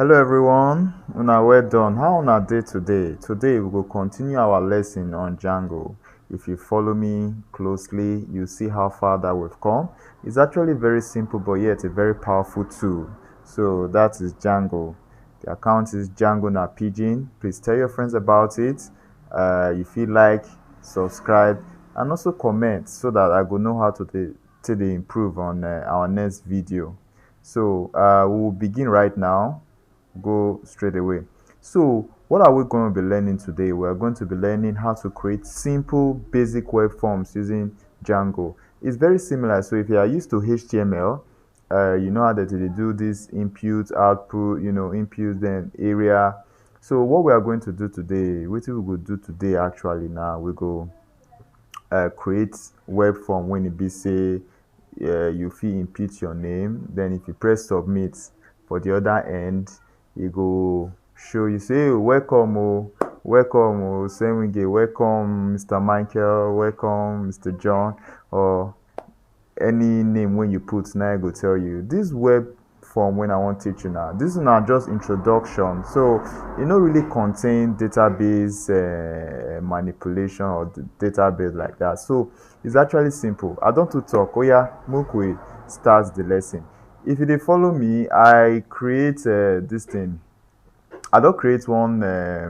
Hello everyone, una well done. How una day today? Today we will continue our lesson on Django. If you follow me closely, you see how far that we've come. It's actually very simple, but yet a very powerful tool. So that is Django. The account is Django na Pigeon. Please tell your friends about it. If you like, subscribe, and also comment so that I will know how to improve on our next video. So we will begin right now, go straight away. So what are we going to be learning today? We're going to be learning how to create simple basic web forms using Django. It's very similar. So if you are used to HTML, you know how that they do this input, output, input, then area. So what we are going to do today, what we will do today actually now, we go create web form when it be say you fit input your name, then if you press submit for the other end, e go show you say, "Oh, welcome, Senwige, welcome Mr. Michael, welcome Mr. John," or any name when you put, now I go tell you this web form when I want teach you now. This is now just introduction, so it no really contain database manipulation or database like that. So it's actually simple. I don't to talk. Oh yeah, make we start the lesson. If you dey follow me, I create this thing. I don't create one uh,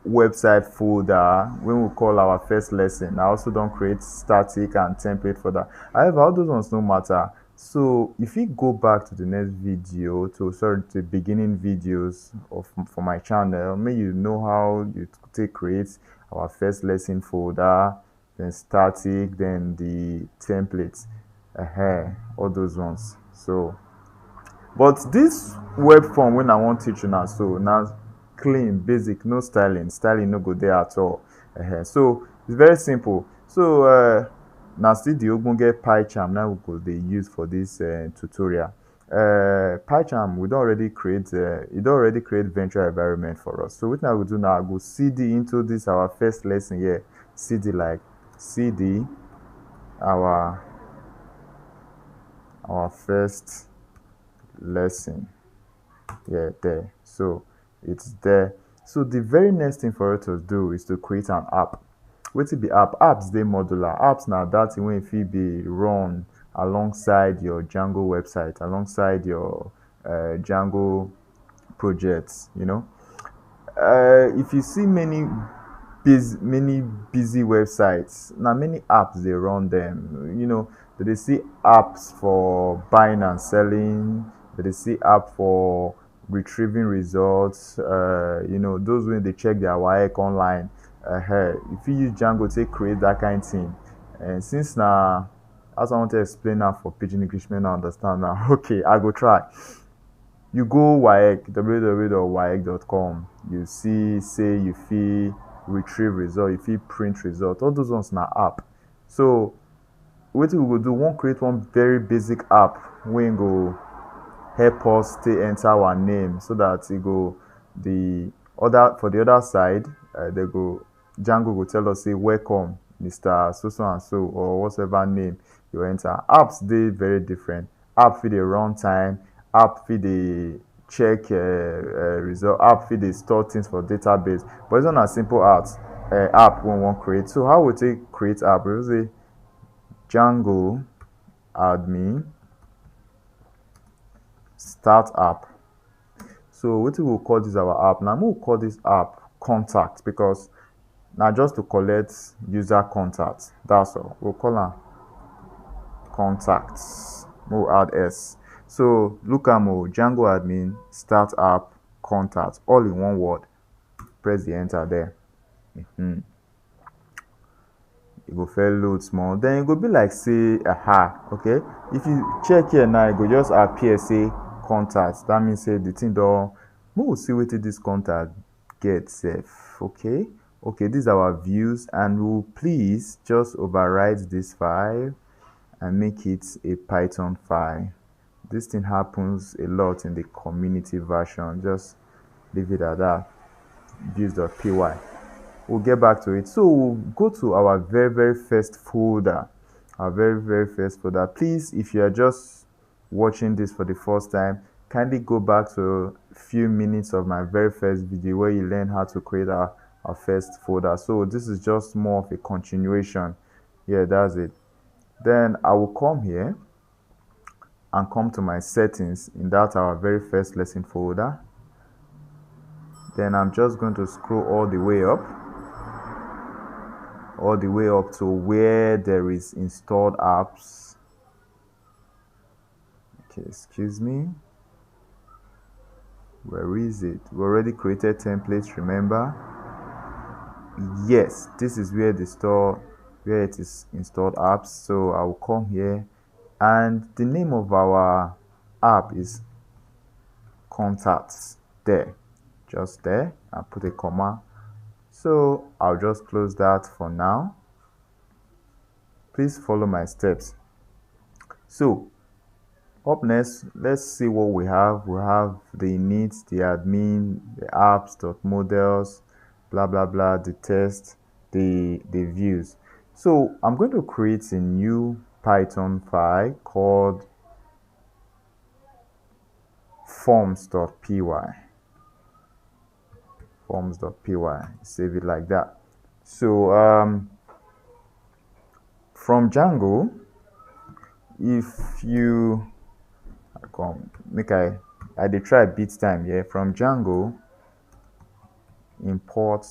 website folder when we call our first lesson. I also don't create static and template for that. However, all those ones no matter. So if you go back to the next video, to sorry, the beginning videos of for my channel, may you know how you take create our first lesson folder, then static, then the templates, all those ones. So but this web form when I want teach you now, so now clean, basic, no styling. Styling no go there at all. So it's very simple. So now still the ogbonge PyCharm now we go they use for this tutorial. PyCharm we don't already create it already create virtual environment for us. So what I will do now, I go CD into this our first lesson here. CD like CD our first lesson, yeah, there. So it's there. So the very next thing for you to do is to create an app. Wetin be app? Apps dey modular. Apps na that thing wey fit be run alongside your Django website, alongside your Django projects. If you see many busy websites, now many apps they run them. They see apps for buying and selling. They see app for retrieving results. Those when they check their WAEC online. If you use Django to create that kind of thing, and since now, as I want to explain now for pidgin English, men understand now. Okay, I go try. You go WAEC, www.waec.com. You see, say you feel retrieve result, you feel print result. All those ones na app. So what we will do, one create one very basic app when go help us to enter our name so that it go the other for the other side, they go Django will tell us say welcome Mr. So so and so or whatever name you enter. Apps they very different. App for the runtime, app for the check result, app for the store things for database. But it's not a simple app when one create. So how we take create app? We will say Django admin start app. So what we will call this our app? Now we will call this app contact because now just to collect user contacts. That's all. We'll call them contacts. We'll add S. So look at Django admin start app contact all in one word. Press the enter there. It go fair load small. Then it go be like say aha. Okay. If you check here now, it go just appear say contact. That means say the thing don't. We will see what this contact gets safe. Okay. Okay, these are our views, and we'll please just override this file and make it a Python file. This thing happens a lot in the community version. Just leave it at that. Views.py. We'll get back to it. So we'll go to our very first folder. Our very first folder. Please, if you are just watching this for the first time, kindly go back to a few minutes of my very first video where you learn how to create our first folder. So this is just more of a continuation. Yeah, that's it. Then I will come here and come to my settings in that our very first lesson folder. Then I'm just going to scroll all the way up to where there is installed apps. Okay, excuse me. Where is it? We already created templates, remember? Yes, this is where where it is installed apps. So I will come here, and the name of our app is contacts. There, just there. I put a comma. So I'll just close that for now. Please follow my steps. So up next, let's see what we have. We have the init, the admin, the apps.models, blah blah blah, the test, the views. So I'm going to create a new Python file called forms.py. Forms.py. Save it like that. So from Django, if you come make I did try beat time here. From Django, import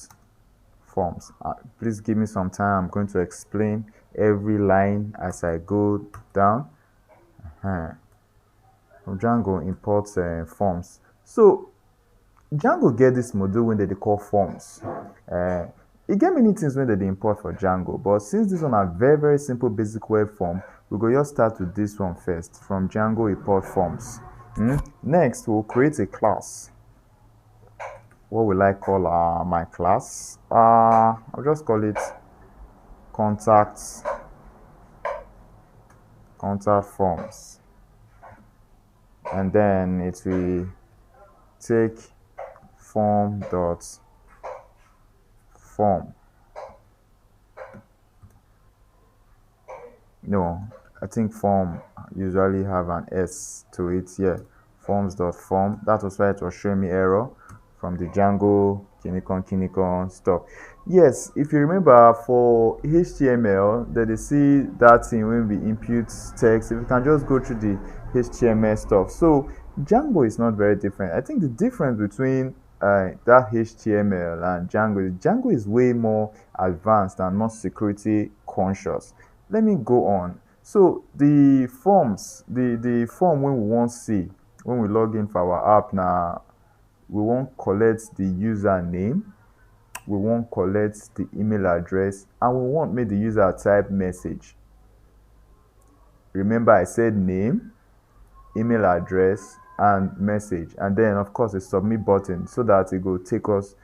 forms. Please give me some time. I'm going to explain every line as I go down. From Django, import forms. So Django get this module when they call forms. It get many things when they import for Django, but since this one a very simple basic web form, we go just start with this one first. From Django, import forms. Next, we'll create a class. What will I call my class? I'll just call it contact forms, and then it will take form.form. No, I think form usually have an S to it. Yeah, forms.form. That was why it was showing me error from the Django kinikon stuff. Yes, if you remember for HTML, that they see that thing when we input text. If you can just go through the HTML stuff. So Django is not very different. I think the difference between that HTML and Django is way more advanced and more security conscious. Let me go on. So the forms, the form when we want to see, when we log in for our app now, we won't collect the username, we won't collect the email address, and we won't make the user type message. Remember I said name, email address, and message, and then of course a submit button so that it will take us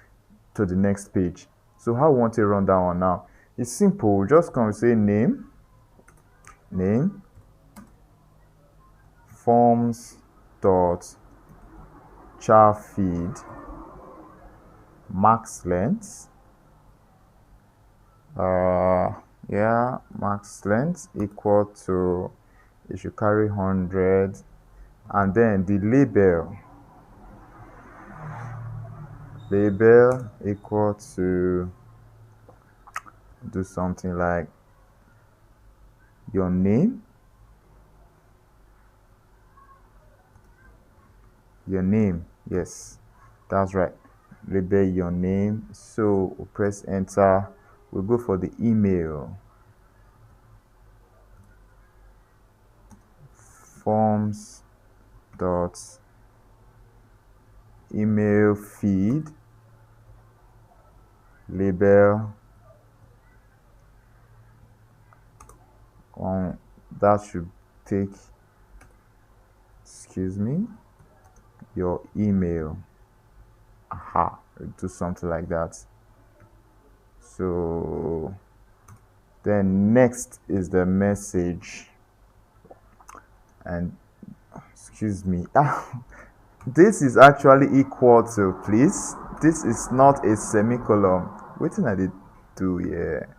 to the next page. So how we want to run that one now? It's simple. Just come say name forms dot char feed max length max length equal to, it should carry 100, and then the label equal to, do something like your name, yes, that's right, label your name. So we'll press enter. We'll go for the email, forms dot email feed label on, that should take, excuse me, your email. Do something like that. So then next is the message, and excuse me, this is actually equal to, please, this is not a semicolon. What I did do here?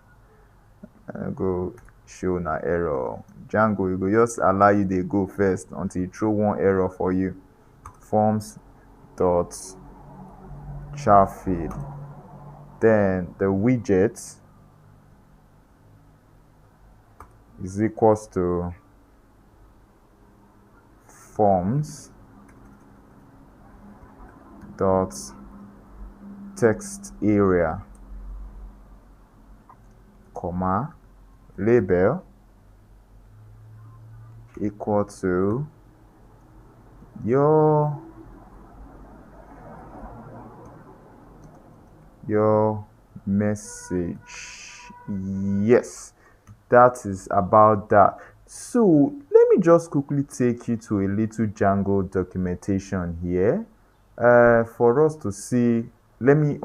I go show na error. Django, you go just allow you they go first until you throw one error for you. forms dot chat feed. Then the widget is equals to forms dot text area, comma, label equal to your message. Yes, that is about that. So let me just quickly take you to a little Django documentation here for us to see. Let me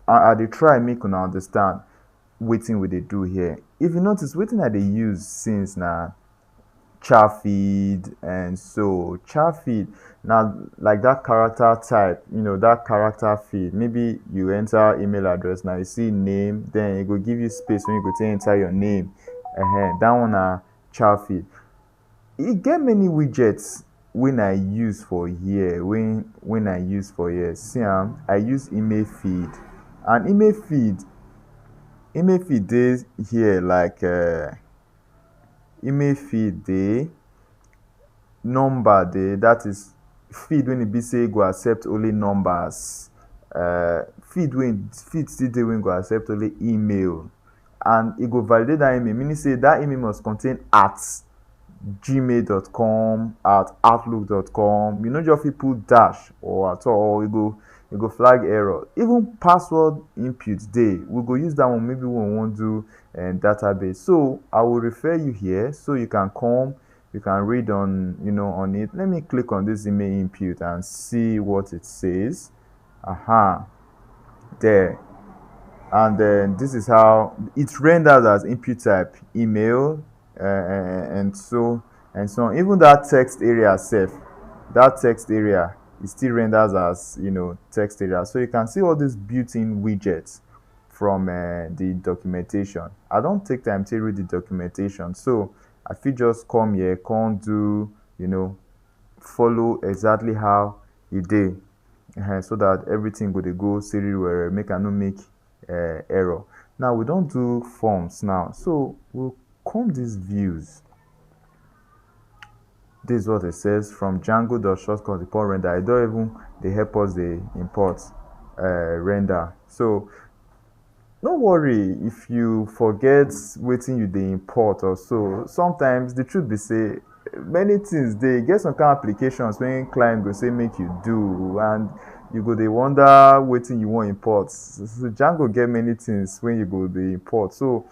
I dey try make una understand wetin we dey do here. If you notice, wetin I dey use since na chat feed, and so chat feed now like that character type, that character feed. Maybe you enter email address, now you see name, then it go give you space when you go to enter your name. That one na chat feed. E get many widgets when I use for here. When I use for here, see I use email feed, and email feed dey here like email feed dey, number dey, that is feed when e be say go accept only numbers. Feed still dey wey go accept only email, and e go validate that email, meaning say that email must contain at gmail.com, at outlook.com. You no just fit put dash or at all, e go flag error. Even password input dey, we go use that one maybe when we wan do database. So I will refer you here so you can come, you can read on on it. Let me click on this email input and see what it says. There. And then this is how it renders as input type email, and so on. Even that text area itself, that text area, it still renders as text area. So you can see all these built-in widgets from the documentation. I don't take time to read the documentation, so I fit just come here, come do follow exactly how e dey, so that everything go dey go siri were, make I no make error. Now we don't do forms now, so we'll come these views. This is what it says: from Django.shortcut import render. I don't even they help us the import render. So no worry if you forget wetin you dey import or so. Sometimes the truth be say many things dey get some kind of applications when client go say make you do, and you go dey wonder wetin you wan import. So Django get many things when you go dey import. So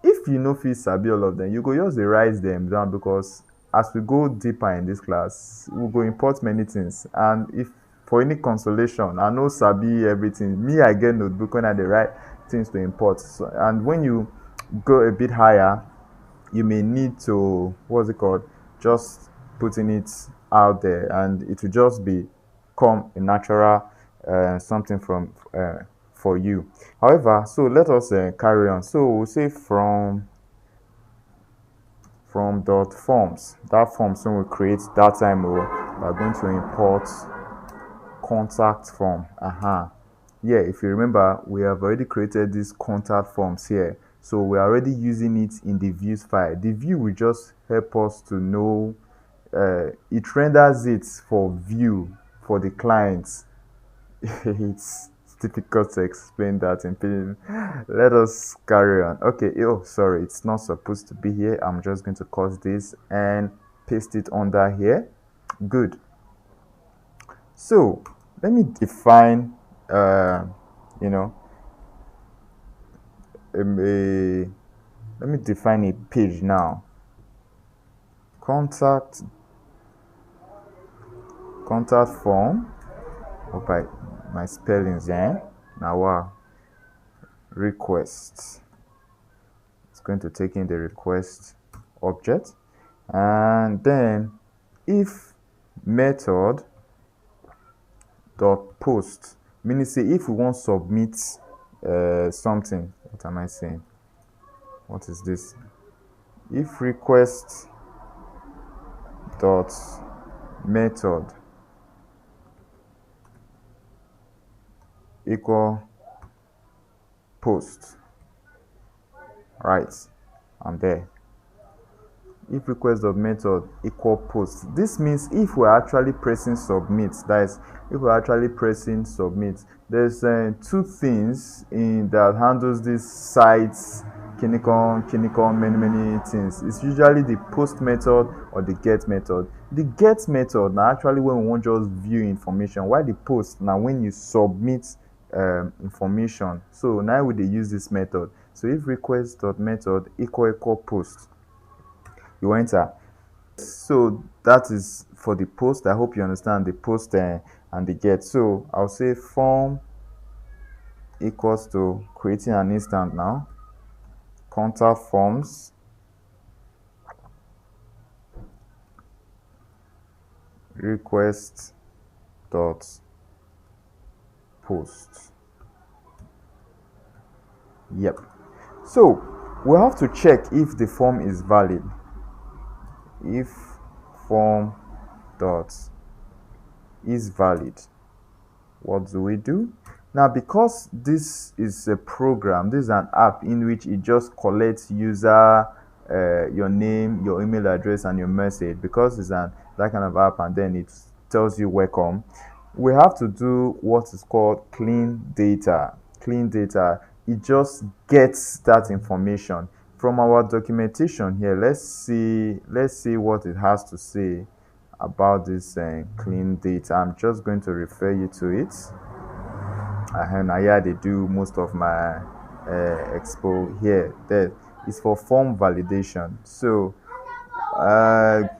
if you no fit sabi all of them, you go just dey write them down, because as we go deeper in this class, we go import many things. And if for any consolation, I no sabi everything. Me, I get notebook when I dey write things to import. So, and when you go a bit higher, you may need to, what's it called, just putting it out there, and it will just become a natural something from for you. However, so let us carry on. So we'll say from dot forms. That forms when we create that time, we are going to import contact form. Yeah, if you remember, we have already created these contact forms here, so we're already using it in the views file. The view will just help us to know, it renders it for view for the clients. It's difficult to explain that in pain. Let us carry on. Okay, oh sorry, it's not supposed to be here. I'm just going to cut this and paste it under here. Good. So let me define let me define a page now. Contact form. Hope my spellings now. Wow. Request. It's going to take in the request object, and then if method dot post, meaning say if we want submit something. What am I saying? What is this? If request dot method equal post. Right, I'm there. If request of method equal post, this means if we're actually pressing submit, that is, if we're actually pressing submit, there's two things in that handles these sites, kinikon, many things. It's usually the post method or the get method. The get method now actually when we want just view information, while the post now when you submit information. So now we use this method. So if request dot method equal post, you enter. So that is for the post. I hope you understand the post and the get. So I'll say form equals to creating an instance now, contact forms request dot post. Yep. So we have to check if the form is valid. If form dot is valid, what do we do? Now, because this is a program, this is an app in which it just collects user, your name, your email address, and your message, because it's that kind of app, and then it tells you welcome, we have to do what is called clean data. Clean data, it just gets that information from our documentation here. Let's see what it has to say about this clean data. I'm just going to refer you to it. And here they do most of my expo here. That is for form validation. So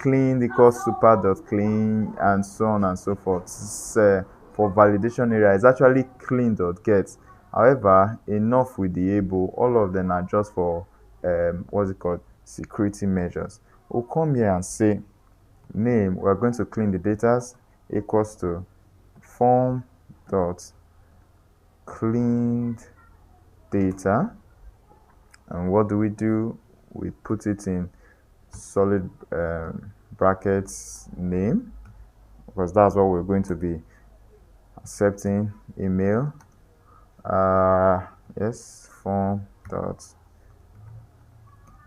clean equals super dot clean and so on and so forth. It's, for validation area, it's actually clean dot get. However, enough with the able, all of them are just for what's it called, security measures. We'll come here and say name. We're going to clean the data equals to form dot cleaned data. And what do? We put it in solid brackets name, because that's what we're going to be accepting. Email, yes, form dot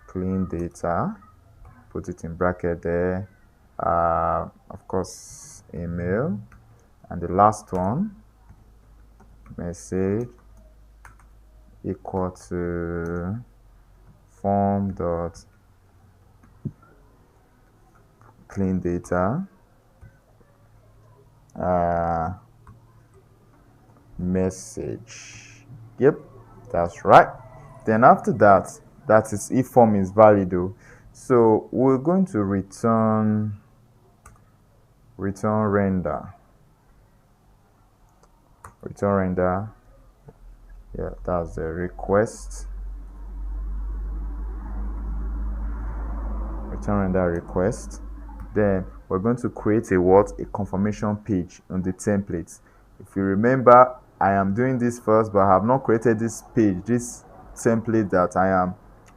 clean data, put it in bracket there, of course email, and the last one, message equal to form dot clean data, message. Yep, that's right. Then after that, that is if form is valid though. So we're going to return render. Yeah, that's the request. Return render request. Then we're going to create a confirmation page on the template. If you remember, I am doing this first, but I have not created this page, this template that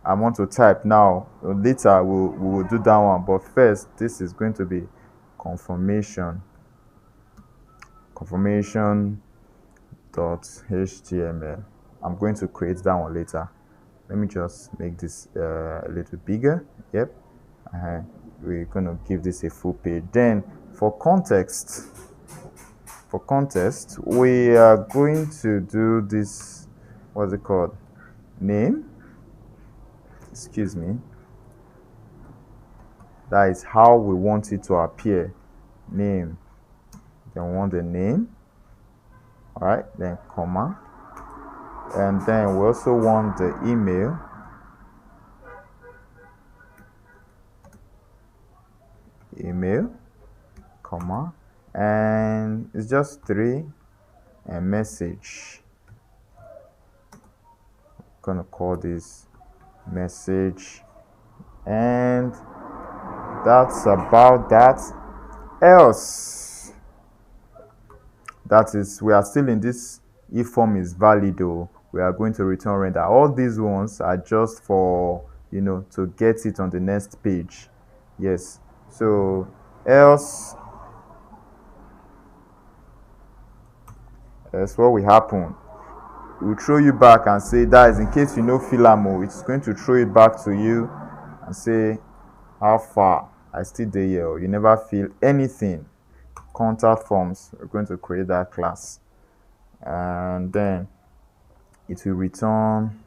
I want to type now. Later we will do that one, but first this is going to be confirmation .html. I'm going to create that one later. Let me just make this a little bigger. Yep. We're going to give this a full page. Then for context, we are going to do this, what's it called, name, excuse me. That is how we want it to appear. Name, then we want the name, all right, then comma, and then we also want the email, comma, and it's just 3, and message. I'm gonna call this message, and that's about that. Else, that is, we are still in this if form is valid though, we are going to return render. All these ones are just for, to get it on the next page. Yes, so else That's what will happen. It will throw you back and say that is in case you know Filamo, it's going to throw it back to you and say how far I still there here. You never feel anything. Contact forms, we're going to create that class. And then it will return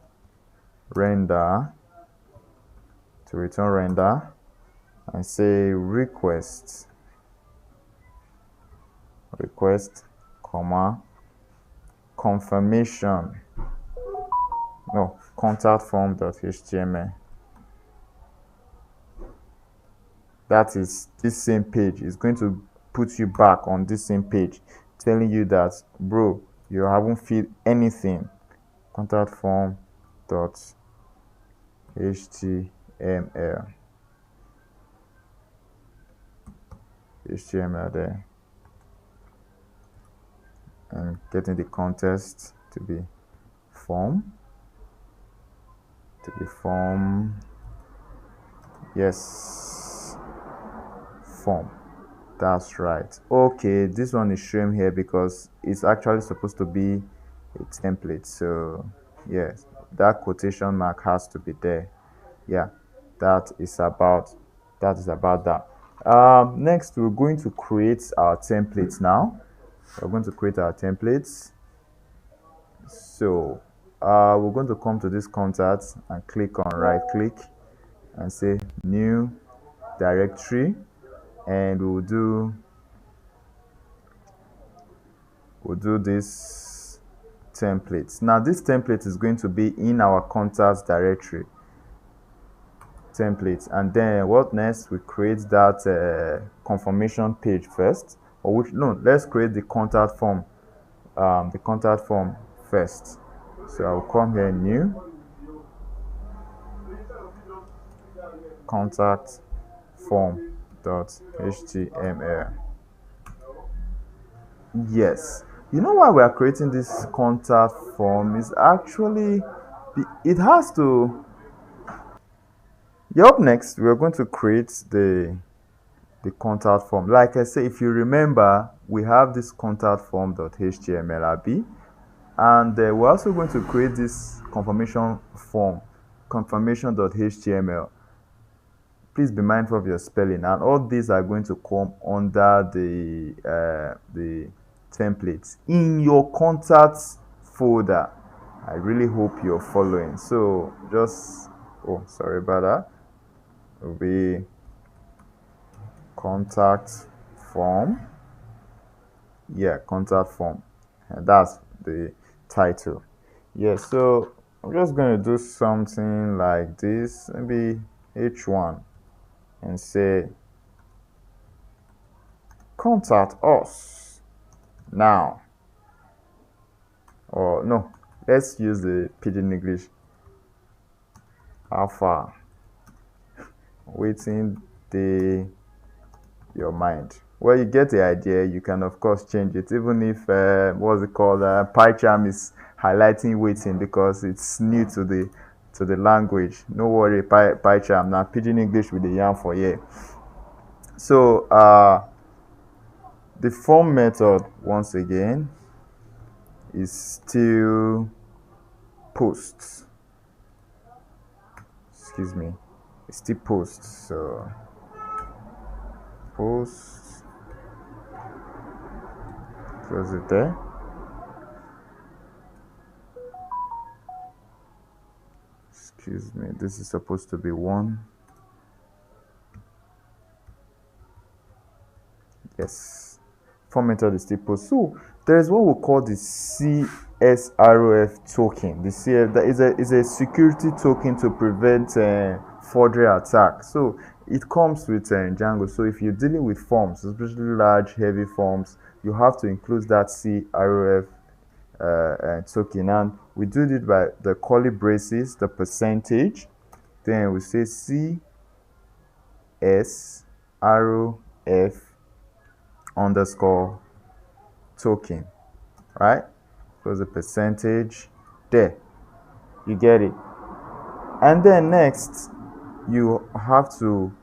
render and say request, comma, confirmation, no, contact form.html. That is this same page is going to put you back on this same page, telling you that, bro, you haven't filled anything. Contact form.html. HTML there, and getting the context to be form, yes, form. That's right. Okay, this one is showing here because it's actually supposed to be a template. So yes, that quotation mark has to be there. Yeah, that is about that. Next, we're going to create our templates now. We're going to create our templates. So we're going to come to this contact and click on right click and say new directory, and we'll do this template. Now this template is going to be in our contacts directory template, and then what next? We create that confirmation page first, or which no, let's create the contact form first. So I'll come here, new contact form.html. Yes, you know why we are creating this contact form is actually it has to. Yeah, up next we're going to create the contact form. Like I say, if you remember, we have this contact form.html and we're also going to create this confirmation form, confirmation.html. Please be mindful of your spelling, and all these are going to come under the templates in your contacts folder. I really hope you're following. So just, oh, sorry about that. It will be contact form. Yeah, contact form, and that's the title. Yeah, so I'm just going to do something like this, maybe h1, and say contact us now. Or no, let's use the pidgin English. How far waiting your mind. Well, you get the idea. You can of course change it, even if what's it called, PyCharm is highlighting waiting because it's new to the language. No worry, PyCharm now pidgin English with the yarn for you. So the form method, once again, is still posts. Excuse me, it's still posts. So posts, close it there. Excuse me, this is supposed to be one. Yes, form method is still post. So there is what we call the CSRF token. The CSRF is a security token to prevent forgery attack. So it comes with Django. So if you're dealing with forms, especially large, heavy forms, you have to include that CRF token. And we do it by the curly braces, the percentage. Then we say CSRF underscore token, right? So the percentage there, you get it. And then next you have to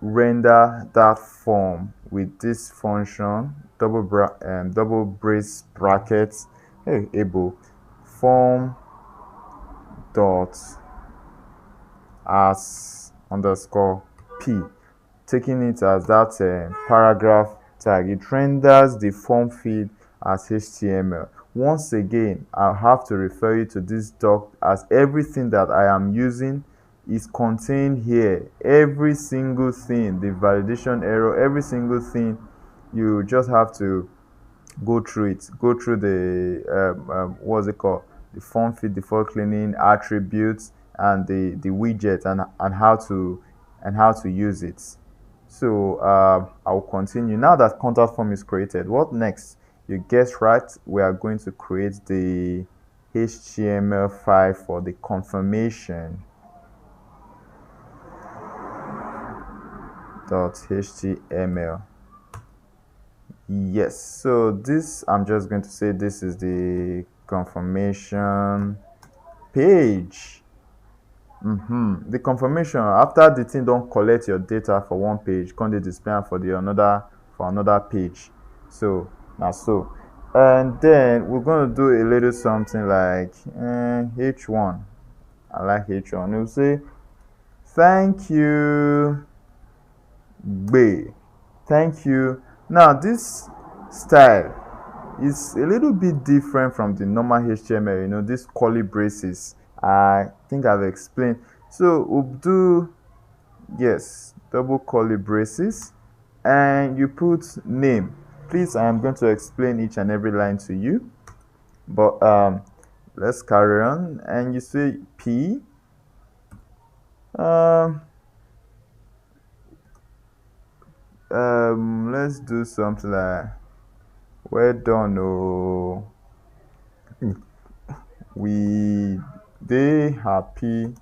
render that form with this function, double brace brackets, hey, able form dot as underscore p, taking it as that paragraph tag. It renders the form field as HTML. Once again, I have to refer you to this doc, as everything that I am using is contained here. Every single thing, the validation error, every single thing, you just have to go through it, go through the what's it called, the form fit default cleaning attributes, and the widget, and how to use it. So I'll continue. Now that contact form is created, what next? You guess right, we are going to create the HTML file for the confirmation .html. Yes, so this, I'm just going to say this is the confirmation page. The confirmation, after the thing don't collect your data for one page, come dey display am for the another page. So now, so, and then we're going to do a little something like h1. I like h1. We'll say thank you, thank you. Now this style is a little bit different from the normal HTML, these curly braces. I think I've explained. So we'll do, yes, double curly braces, and you put name. Please, I am going to explain each and every line to you, but let's carry on. And you say P. Let's do something like, well done, oh, we they happy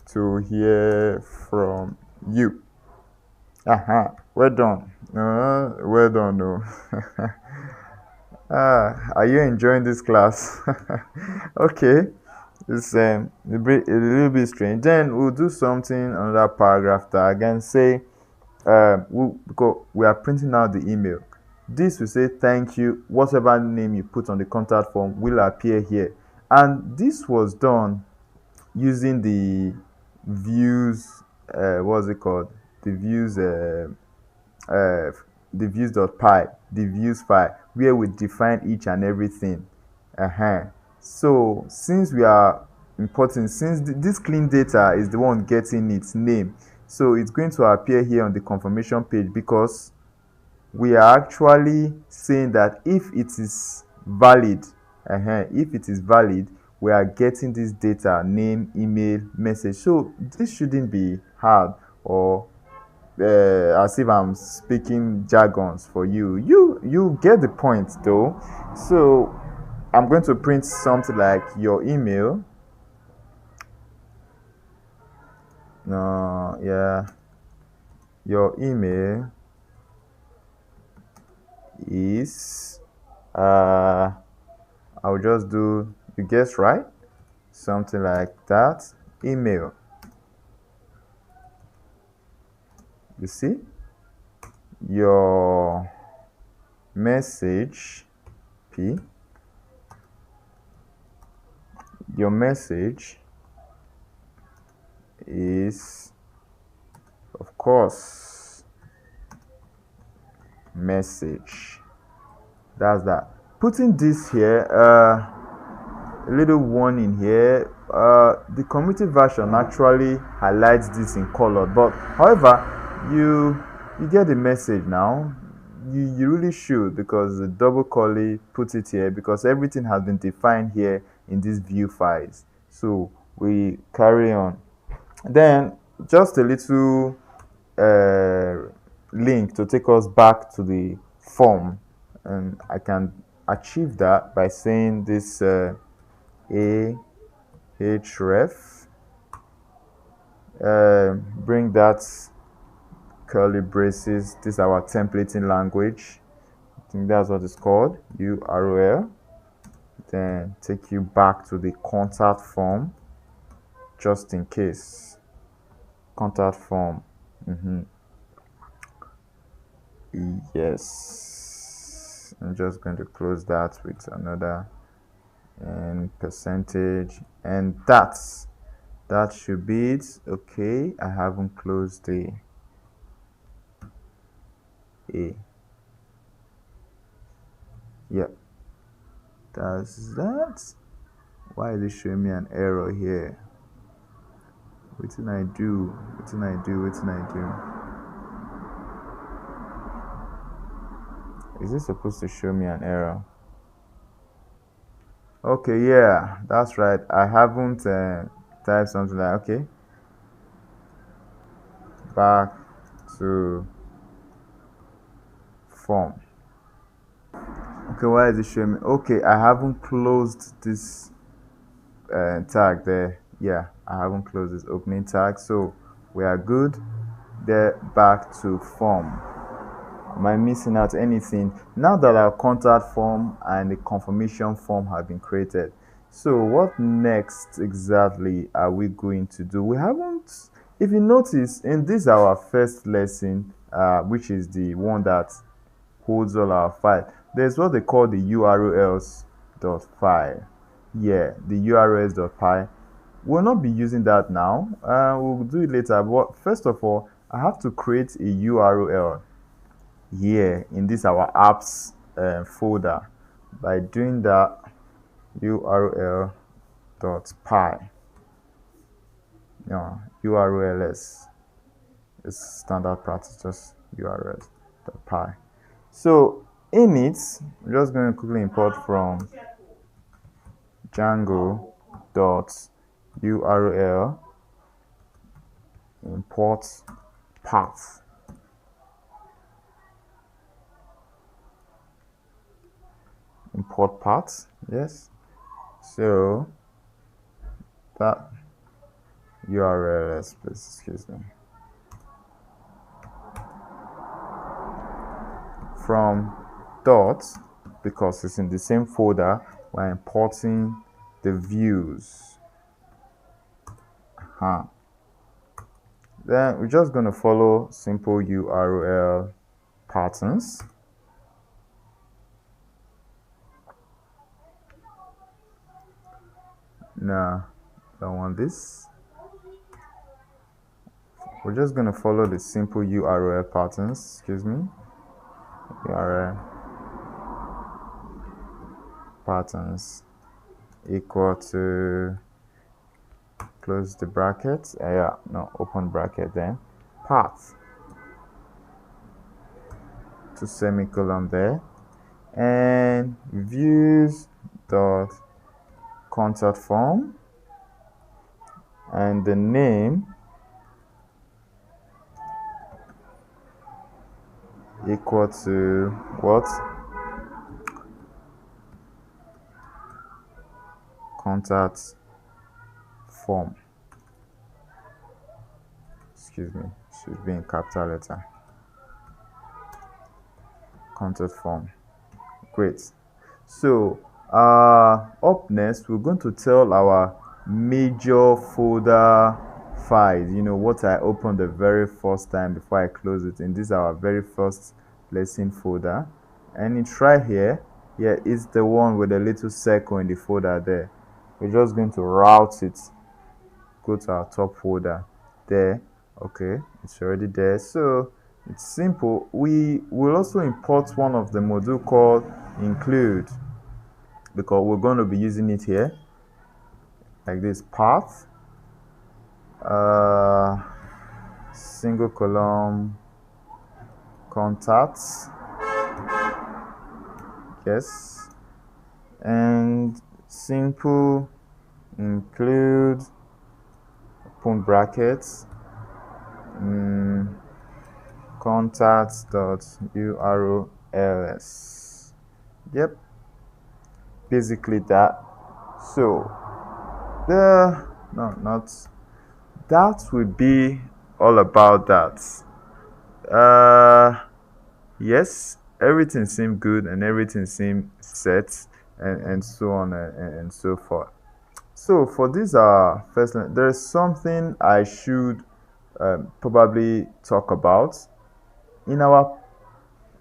to hear from you. Well done. Well done, no. Are you enjoying this class? Okay. It's a little bit strange. Then we'll do something, another paragraph tag, and say, because we are printing out the email. This will say thank you. Whatever name you put on the contact form will appear here. And this was done using the views, what's it called? The views, the views.py, the views file, where we define each and everything. So since we are importing, since this clean data is the one getting its name, so it's going to appear here on the confirmation page, because we are actually saying that if it is valid, we are getting this data, name, email, message. So this shouldn't be hard, or as if I'm speaking jargons for you. You get the point though. So I'm going to print something like your email. No, yeah, your email is I'll just do, you guess right, something like that. Email. You see, your message P, your message is, of course, message. That's that. Putting this here, a little warning here. The community version actually highlights this in color, but however, you get the message now. You really should, because the double curly puts it here, because everything has been defined here in these view files. So we carry on. Then just a little link to take us back to the form, and I can achieve that by saying this ahref, bring that curly braces. This is our templating language. I think that's what it's called, URL. Then take you back to the contact form, just in case. Contact form. Yes, I'm just going to close that with another and percentage, and that should be it. Okay, I haven't closed the A. Yep, that's that. Why is it showing me an error here? What can I do? What can I do? What can I do? Is this supposed to show me an error? Okay, yeah, that's right. I haven't typed something like, okay, back to form. Okay, why is it showing me? Okay, I haven't closed this tag there. Yeah, I haven't closed this opening tag, so we are good. There, back to form. Am I missing out anything? Now that our contact form and the confirmation form have been created, so what next exactly are we going to do? We haven't, if you notice, in this our first lesson, which is the one that holds all our file, there's what they call the urls dot file. Yeah, the urls dot py. We'll not be using that now. We'll do it later. But first of all, I have to create a URL here in this our apps folder. By doing that, url dot py. No, urls is standard practice, just urls dot py. So in it, I'm just going to quickly import from Django dot url import path. Import path, yes. So that URL, please excuse me. From dot, because it's in the same folder, we're importing the views. Then we're just going to follow simple URL patterns. No, don't want this. We're just going to follow the simple URL patterns, excuse me. URL patterns equal to, close the bracket, yeah, no, open bracket, then path to semicolon there, and views dot contact form, and the name equal to what? Contact form. Excuse me, should be in capital letter. Contact form. Great. So up next, we're going to tell our major folder files. You know what I opened the very first time before I close it. And this is our very first lesson folder, and it's right here. Yeah, it's the one with a little circle in the folder there. We're just going to route it. Go to our top folder there. Okay, it's already there. So it's simple. We will also import one of the module called include, because we're going to be using it here, like this path, single column contacts, yes, and simple include open brackets contacts.urls. Yep, basically that. So that would be all about that. Yes, everything seemed good and everything seemed set, and so on and so forth. So for this first, there is something I should probably talk about in our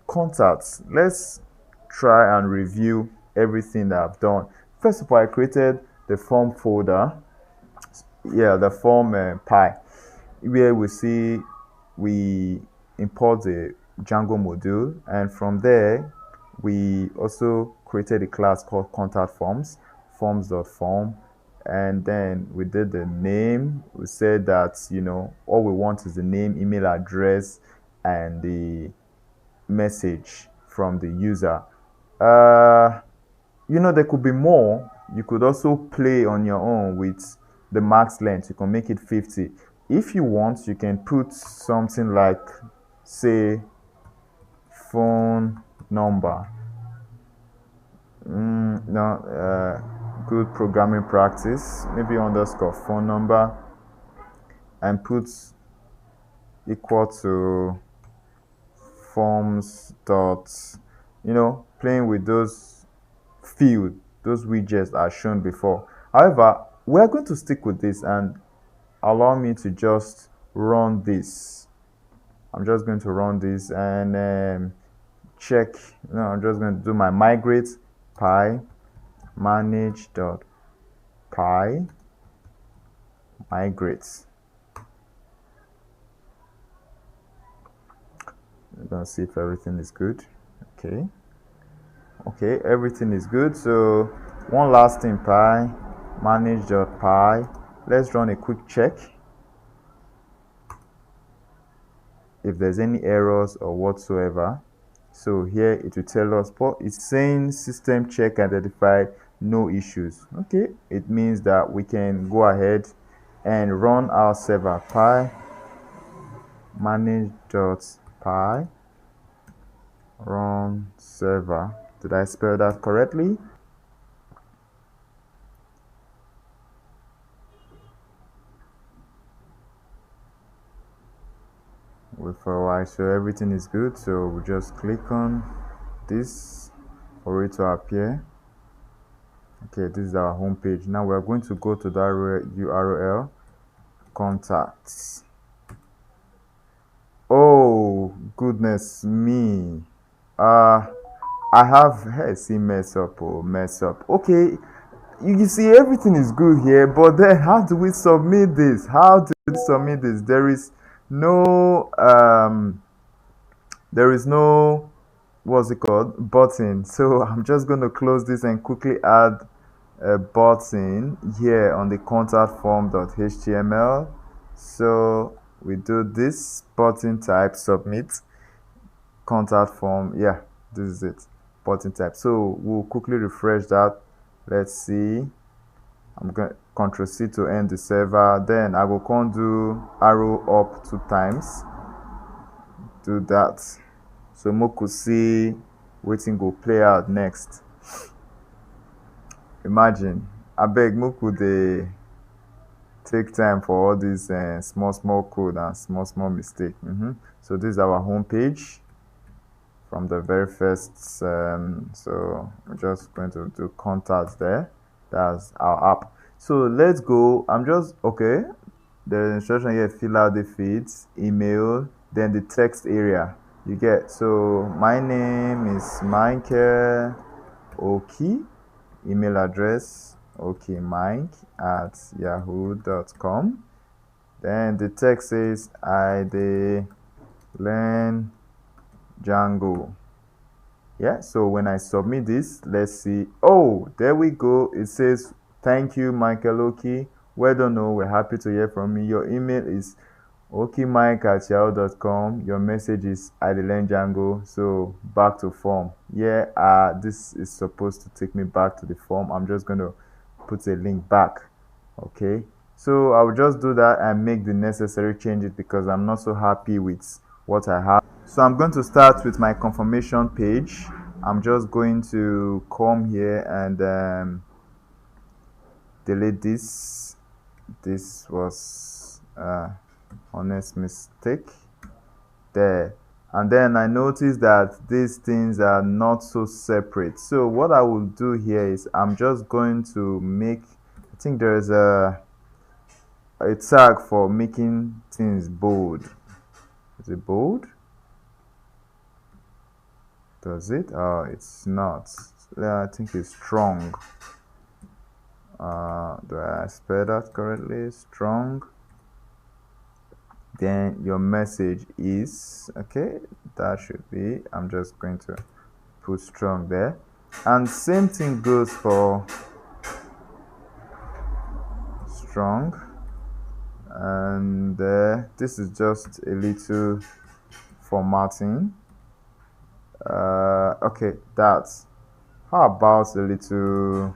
contacts. Let's try and review everything that I've done. First of all, I created the form folder. Yeah, the form pie, where we see we import the Django module, and from there we also created a class called contact forms, forms.form, and then we did the name. We said that all we want is the name, email address, and the message from the user. uh there could be more. You could also play on your own with the max length. You can make it 50. If you want, you can put something like, say, phone number. No, good programming practice. Maybe underscore phone number and put equal to forms dot, playing with those field, those widgets are shown before. However, we're going to stick with this and allow me to just run this. I'm just going to run this and check. I'm just going to do my migrate pi manage dot pi migrate. I'm going to see if everything is good. Okay, everything is good. So one last thing, pi manage dot pi. Let's run a quick check if there's any errors or whatsoever. So here it will tell us, but it's saying system check identified, no issues. Okay, it means that we can go ahead and run our server pi manage.py run server. Did I spell that correctly? Wait for a while. So everything is good. So we just click on this for it to appear. Okay, this is our home page. Now we're going to go to that URL, contacts. Oh goodness me. I have, hey, see, mess up. Okay, you see everything is good here, but then how do we submit this? There is no what's it called, button. So I'm just going to close this and quickly add a button here on the contact form.html. So we do this button type submit contact form. Yeah, this is it, button type. So we'll quickly refresh that. Let's see. I'm going to Control C to end the server. Then I will come do arrow up 2 times. Do that. So we could see wetin go play out next. Imagine, abeg make we dey take time for all this small code and small mistake. So this is our home page from the very first. So we're just going to do contacts there. That's our app. So let's go. I'm just okay. The instruction here: fill out the feeds, email, then the text area. You get. So my name is Michael Oki. Email address okmike@yahoo.com. Then the text says I dey learn Django. Yeah, so when I submit this, let's see. Oh, there we go. It says, thank you, Michael Oki. Well done. We're happy to hear from you. Your email is okmike@yahoo.com. Your message is I dey learn Django. So back to form. Yeah, this is supposed to take me back to the form. I'm just going to put a link back. Okay, so I will just do that and make the necessary changes because I'm not so happy with what I have. So I'm going to start with my confirmation page. I'm just going to come here and delete this. This was honest mistake there. And then I noticed that these things are not so separate. So what I will do here is I'm just going to make, I think there's a tag for making things bold. Is it bold? Does it? Oh, it's not. I think it's strong. Do I spell that correctly? Strong. Then your message is okay. That should be. I'm just going to put strong there. And same thing goes for strong. And this is just a little formatting. Okay, that's. How about a little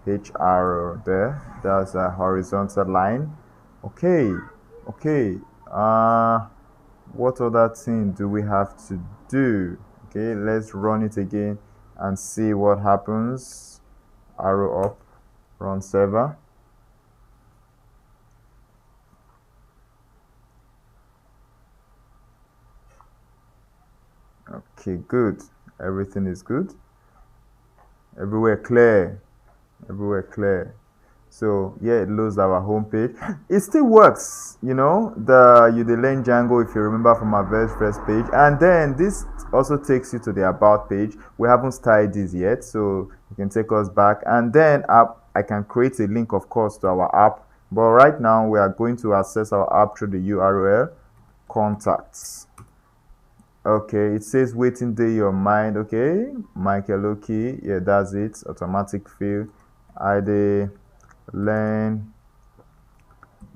H arrow there? That's a horizontal line. Okay, okay. What other thing do we have to do? Okay, let's run it again and see what happens. Arrow up, run server. Okay, good. Everything is good. Everywhere clear. Everywhere clear. So yeah, it loads our homepage. It still works, you know. You learn Django if you remember from our very first page, and then this also takes you to the about page. We haven't started this yet, so you can take us back, and then I can create a link, of course, to our app. But right now we are going to access our app through the URL contacts. Okay, it says waiting day your mind. Okay, Michael Oki. Yeah, that's it. Automatic fill. ID learn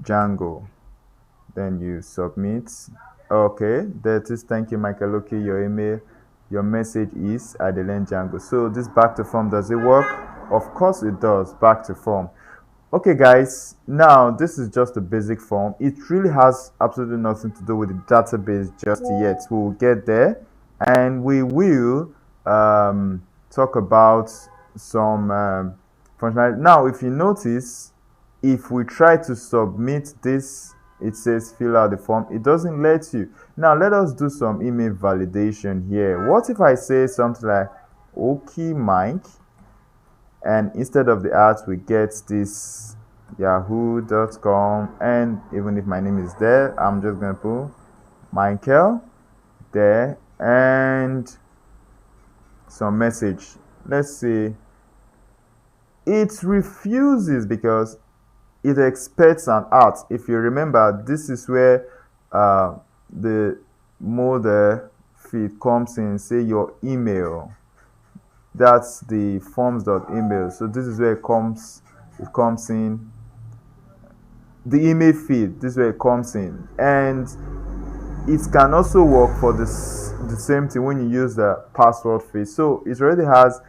Django. Then you submit. Okay, that is thank you, Michael. Okay, your email, your message is I learn Django. So this back to form, does it work? Of course it does. Back to form. Okay, guys, now this is just a basic form. It really has absolutely nothing to do with the database just yet. We'll get there and we will talk about some functionality. Now, if you notice, if we try to submit this, it says fill out the form. It doesn't let you. Now, let us do some email validation here. What if I say something like, okay, Mike, and instead of the at we get this yahoo.com, and even if my name is there, I'm just gonna put Michael there and some message. Let's see. It refuses because it expects an at. If you remember, this is where the model feed comes in. Say your email, that's the forms.email. So this is where it comes in. The email feed, this is where it comes in. And it can also work for the same thing when you use the password feed. So it already has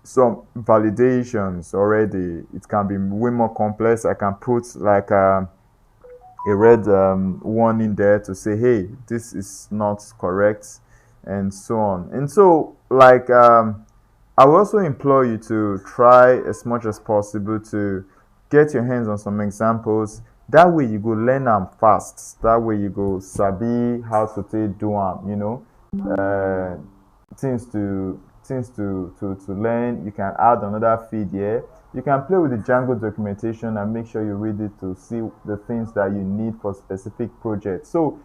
some validations already. It can be way more complex. I can put like a red warning there to say, hey, this is not correct, and so on. And so, like, I will also implore you to try as much as possible to get your hands on some examples. That way, you go learn them fast. That way, you go sabi how to take do them. Uh, things to learn. You can add another feed here. You can play with the Django documentation and make sure you read it to see the things that you need for specific projects. So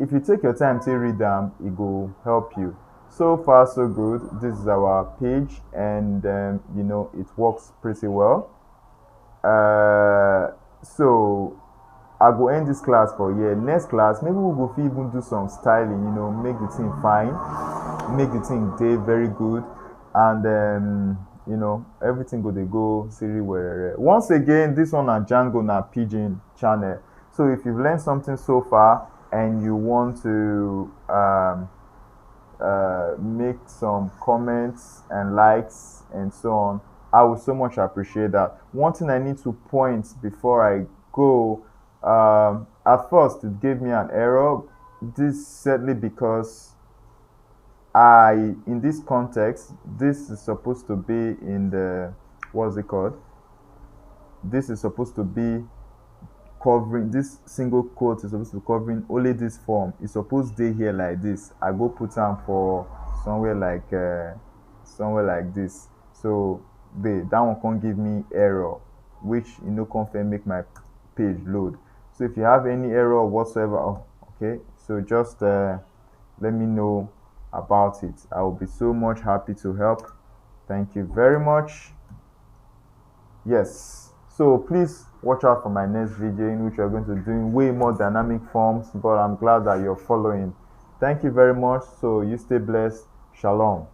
if you take your time to read them, it will help you. So far so good. This is our page, and it works pretty well. So I go end this class for here. Next class, maybe we'll go even do some styling, make the thing fine, make the thing day very good, and everything go Siri where. Once again, this one na Django na Pigeon channel. So if you've learned something so far and you want to make some comments and likes and so on, I would so much appreciate that. One thing I need to point before I go, at first it gave me an error. This certainly because in this context, this is supposed to be in the, what's it called? This is supposed to be covering, this single quote is supposed to be covering only this form. It's supposed to be here like this. I go put them for somewhere like this. So that one can't give me error, which confirm make my page load. So if you have any error whatsoever, okay, so just let me know about it. I will be so much happy to help. Thank you very much. Yes. So please watch out for my next video in which we're going to do way more dynamic forms, but I'm glad that you're following. Thank you very much. So you stay blessed. Shalom.